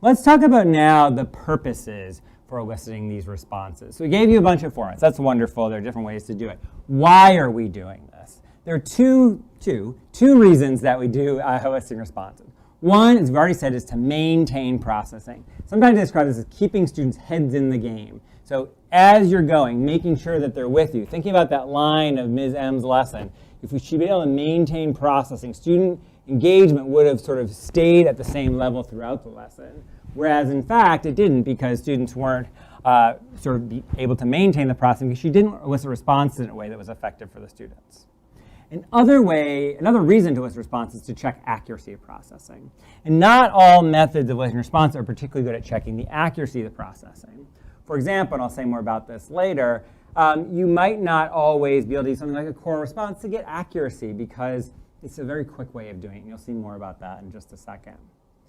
let's talk about now the purposes for eliciting these responses. So we gave you a bunch of formats. That's wonderful. There are different ways to do it. Why are we doing this? There are two reasons that we do eliciting responses. One, as we've already said, is to maintain processing. Sometimes I describe this as keeping students' heads in the game. So as you're going, making sure that they're with you. Thinking about that line of Ms. M's lesson, if we should be able to maintain processing, student engagement would have sort of stayed at the same level throughout the lesson. Whereas in fact, it didn't, because students weren't sort of able to maintain the processing because she didn't elicit responses in a way that was effective for the students. Another reason to elicit response is to check accuracy of processing. And not all methods of eliciting response are particularly good at checking the accuracy of the processing. For example, and I'll say more about this later, you might not always be able to do something like a core response to get accuracy because it's a very quick way of doing it. And you'll see more about that in just a second.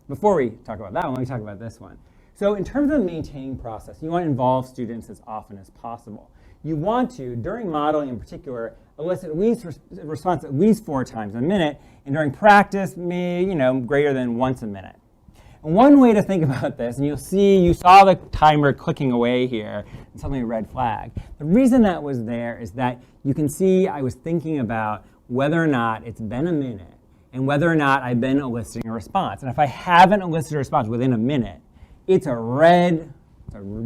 Before we talk about that one, let me talk about this one. So in terms of maintaining process, you want to involve students as often as possible. You want to, during modeling in particular, elicit at least response at least 4 times a minute, and during practice, greater than once a minute. And one way to think about this, and you saw the timer clicking away here, and suddenly a red flag. The reason that was there is that you can see I was thinking about whether or not it's been a minute, and whether or not I've been eliciting a response. And if I haven't elicited a response within a minute, it's a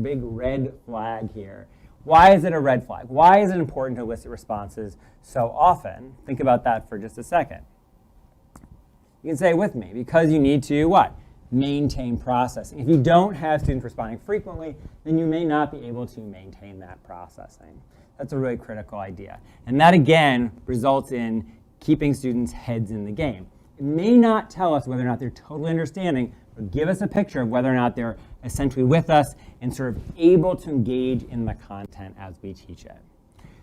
big red flag here. Why is it a red flag? Why is it important to elicit responses so often? Think about that for just a second. You can say it with me, because you need to what? Maintain processing. If you don't have students responding frequently, then you may not be able to maintain that processing. That's a really critical idea. And that, again, results in keeping students' heads in the game. It may not tell us whether or not they're totally understanding, but give us a picture of whether or not they're essentially with us and sort of able to engage in the content as we teach it.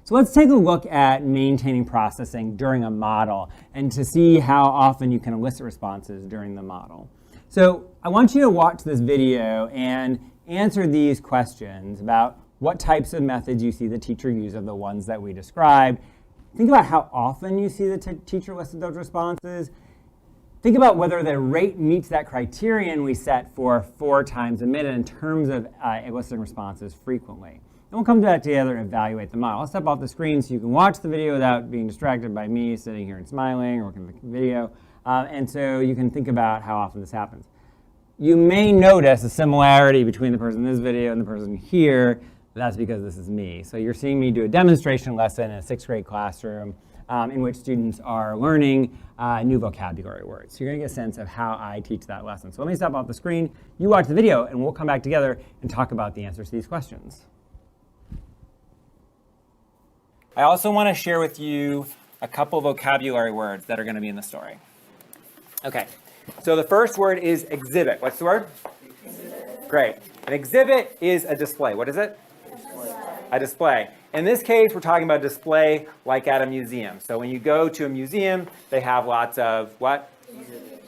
So let's take a look at maintaining processing during a model and to see how often you can elicit responses during the model. So I want you to watch this video and answer these questions about what types of methods you see the teacher use of the ones that we described. Think about how often you see the teacher elicit those responses. Think about whether the rate meets that criterion we set for 4 times a minute in terms of eliciting responses frequently. And we'll come to that together and evaluate the model. I'll step off the screen so you can watch the video without being distracted by me sitting here and smiling or working the video. And so you can think about how often this happens. You may notice a similarity between the person in this video and the person here. That's because this is me. So you're seeing me do a demonstration lesson in a 6th grade classroom in which students are learning new vocabulary words. So you're going to get a sense of how I teach that lesson. So let me step off the screen. You watch the video, and we'll come back together and talk about the answers to these questions. I also want to share with you a couple vocabulary words that are going to be in the story. Okay, so the first word is exhibit. What's the word? Exhibit. Great. An exhibit is a display. What is it? A display. In this case, we're talking about a display like at a museum. So when you go to a museum, they have lots of what?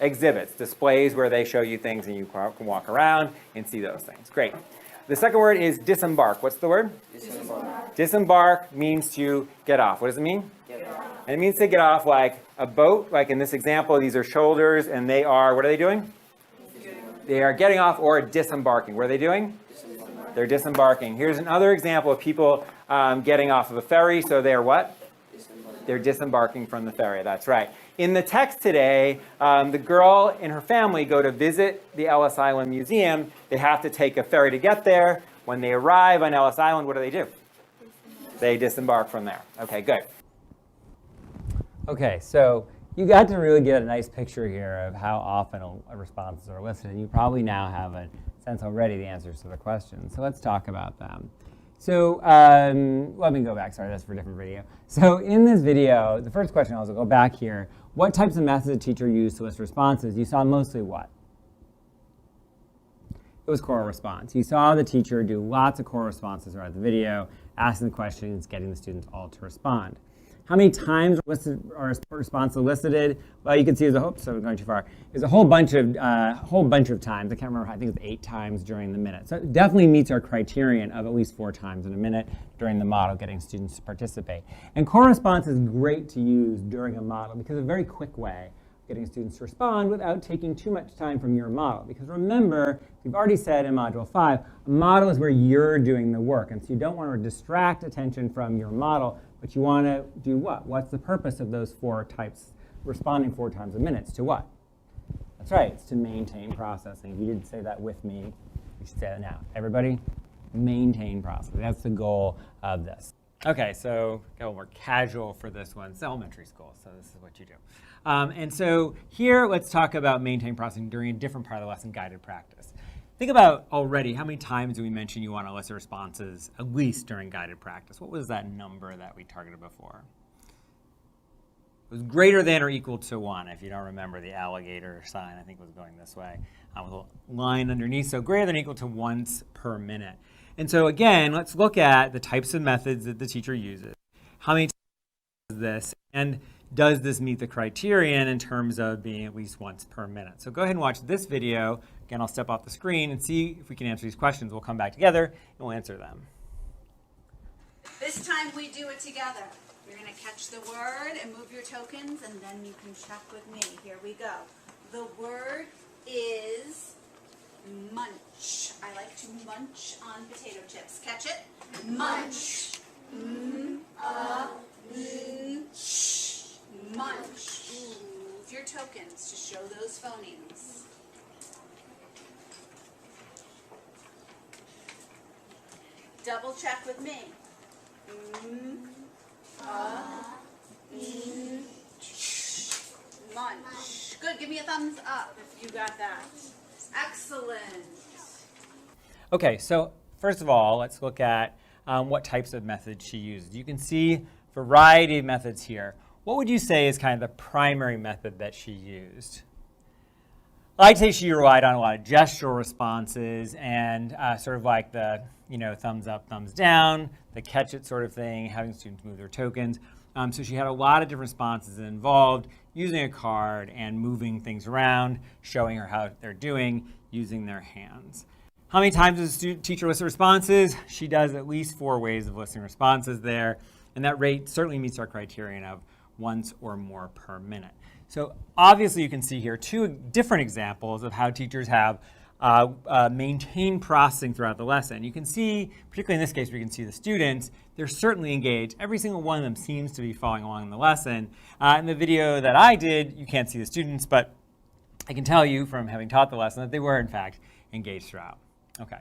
Exhibits. Displays where they show you things and you can walk around and see those things. Great. The second word is disembark. What's the word? Disembark. Disembark means to get off. What does it mean? Get off. And it means to get off like a boat. Like in this example, these are shoulders and they are, what are they doing? They are getting off or disembarking. What are they doing? They're disembarking. Here's another example of people getting off of a ferry. So they're what? They're disembarking from the ferry. That's right. In the text today, the girl and her family go to visit the Ellis Island Museum. They have to take a ferry to get there. When they arrive on Ellis Island, what do? They disembark from there. Okay, good. Okay, so you got to really get a nice picture here of how often responses are elicited. You probably now have a sense already the answers to the questions. So let's talk about them. So let me go back. Sorry, that's for a different video. So in this video, the first question, I'll go back here. What types of methods a teacher used to elicit responses? You saw mostly what? It was core response. You saw the teacher do lots of core responses throughout the video, asking the questions, getting the students all to respond. How many times are response elicited? Well, you can see there's a I'm going too far. There's a whole bunch of times. I can't remember. I think it's 8 times during the minute. So it definitely meets our criterion of at least 4 times in a minute during the model, getting students to participate. And core response is great to use during a model because it's a very quick way getting students to respond without taking too much time from your model. Because remember, we've already said in Module 5, a model is where you're doing the work. And so you don't want to distract attention from your model, but you want to do what? What's the purpose of those 4 types, responding 4 times a minute? It's to what? That's right, it's to maintain processing. If you didn't say that with me, you should say that now. Everybody, maintain processing. That's the goal of this. Okay, so get a little more casual for this one. It's elementary school, so this is what you do. And so here, let's talk about maintain processing during a different part of the lesson, guided practice. Think about already how many times did we mention you want to elicit responses, at least during guided practice. What was that number that we targeted before? It was greater than or equal to 1. If you don't remember, the alligator sign, I think, was going this way with a line underneath. So greater than or equal to once per minute. And so again, let's look at the types of methods that the teacher uses. How many times is this? And does this meet the criterion in terms of being at least once per minute? So go ahead and watch this video. Again, I'll step off the screen and see if we can answer these questions. We'll come back together and we'll answer them. This time we do it together. You're going to catch the word and move your tokens, and then you can check with me. Here we go. The word is munch. I like to munch on potato chips. Catch it? Munch. Munch. Move your tokens to show those phonemes. Double check with me. Munch. Good. Give me a thumbs up if you got that. Excellent. Okay, so first of all, let's look at what types of methods she used. You can see a variety of methods here. What would you say is kind of the primary method that she used? I'd say she relied on a lot of gestural responses and sort of like the thumbs up, thumbs down, the catch it sort of thing, having students move their tokens. So she had a lot of different responses that involved using a card and moving things around, showing her how they're doing, using their hands. How many times does the teacher list responses? She does at least 4 ways of listing responses there, and that rate certainly meets our criterion of once or more per minute. So obviously you can see here 2 different examples of how teachers have maintained processing throughout the lesson. You can see, particularly in this case where you can see the students, they're certainly engaged. Every single one of them seems to be following along in the lesson. In the video that I did, you can't see the students, but I can tell you from having taught the lesson that they were in fact engaged throughout. Okay.